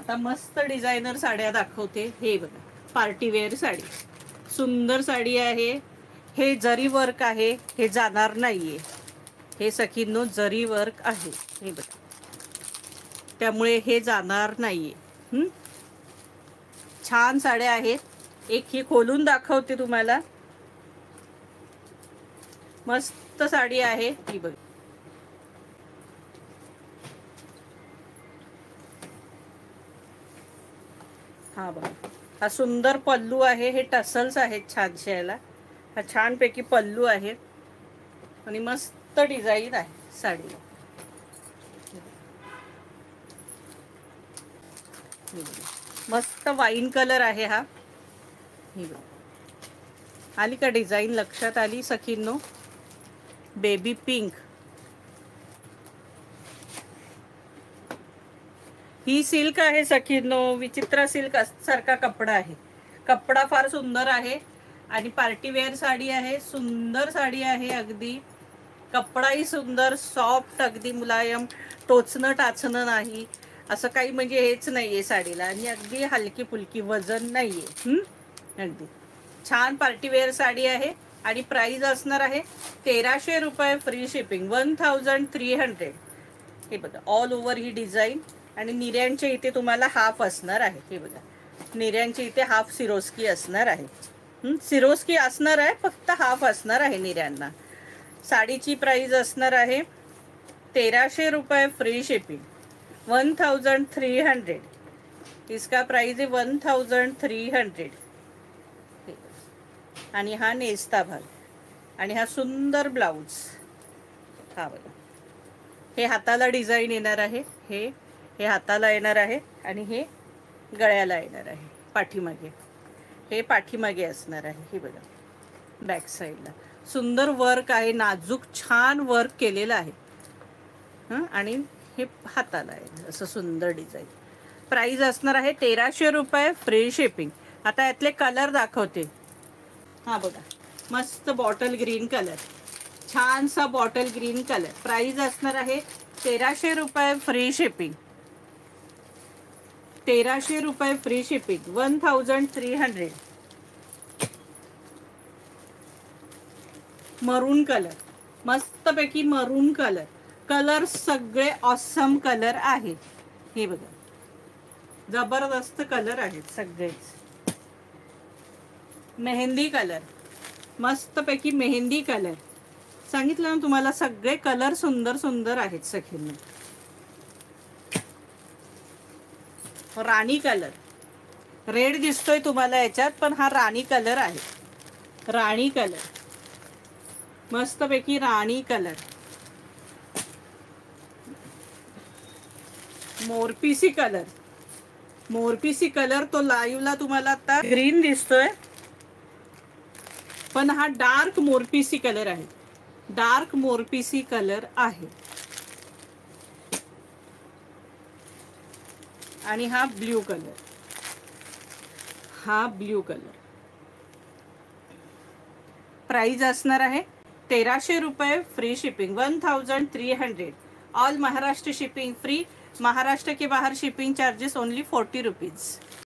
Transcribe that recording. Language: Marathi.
आता मस्त डिझायनर साड्या दाखवते. हे बघा, पार्टीवेअर साडी, सुंदर साडी आहे. हे जरी वर्क आहे, हे जाणार नाहीये. हे सखींनो जरी वर्क आहे, हे बघा, त्यामुळे हे जाणार नाहीये. छान साड्या आहेत. एक ही खोलून दाखवते तुम्हाला. मस्त साडी आहे ही बघ. हा बघा, हा सुंदर पल्लू आहे. हे टसल्स आहेत छानशे याला. हा छानपैकी पल्लू आहे आणि मस्त डिझाईन आहे साडीला. मस्त वाईन कलर आहे हा. ही बघा, आली का डिझाईन लक्षात आली सखींनो? Baby pink. ही सिल्क आहे सखींनो, विचित्र सिल्क सारखा कपडा आहे. कपडा फार सुंदर आहे आणि पार्टीवेअर साडी आहे. सुंदर साडी आहे अगदी. कपडाही सुंदर, सॉफ्ट, अगदी मुलायम, टोचणं टाचणं नाही असं काही, म्हणजे हेच नाहीये साडीला. आणि अगदी हलकी फुलकी, वजन नाहीये. अगदी छान पार्टीवेअर साडी आहे आणि प्राइस असणार आहे 1300 रुपये, फ्री शिपिंग, 1300. हे बघा, ऑल ओव्हर ही डिझाईन. आणि निर्यांच्या इथे तुम्हाला हाफ असणार आहे. हे बघा, निर्यांच्या इथे हाफ सिरोस्की असणार आहे. सिरोस्की असणार आहे, फक्त हाफ असणार आहे निर्यांना. साडीची प्राइस असणार आहे 1300 रुपये, फ्री शिपिंग, 1300. इसका प्राइस आहे 1300. आणि हा नेस्ता भाग आणि हा सुंदर ब्लाऊज. हा बघा, हे हाताला डिझाईन येणार आहे. हे हाताला येणार आहे आणि हे गळ्याला येणार आहे. पाठीमागे, हे पाठीमागे असणार आहे. हे बघा, बॅक साईडला सुंदर वर्क आहे, नाजूक छान वर्क केलेलं आहे. आणि हे हाताला आहे असं सुंदर डिझाईन. प्राइस असणार आहे 1300 रुपये, फ्री शिपिंग. आता यातले कलर दाखवते. हा बघा, मस्त बॉटल ग्रीन कलर, छानसा बॉटल ग्रीन कलर. प्राइस असणार आहे 1300 रुपये, फ्री शिपिंग. 1300 रुपये, फ्री शिपिंग, 1300. मरून कलर, मस्तपैकी मरून कलर. कलर सगळे ऑसम कलर आहेत. हे बघा, जबरदस्त कलर आहेत सगळेच. मेहंदी कलर, मस्तपैकी मेहंदी कलर. सांगितलं ना तुम्हाला, सगळे कलर सुंदर सुंदर आहेत सखींना. राणी कलर, रेड दिसतोय तुम्हाला याच्यात, पण हा राणी कलर आहे. राणी कलर, मस्तपैकी राणी कलर. मोरपिसी कलर, मोरपिसी कलर तो लाईव्हला तुम्हाला आता ग्रीन दिसतोय, पण हा डार्क मोरपिसी कलर आहे. डार्क मोरपिसी कलर आहे. आणि हा ब्ल्यू कलर, हा ब्ल्यू कलर. प्राइस असणार आहे 1300 रुपये, free shipping, 1300. All Maharashtra shipping free. Maharashtra के बाहर शिपिंग चार्जेस ओनली 40 रुपीज.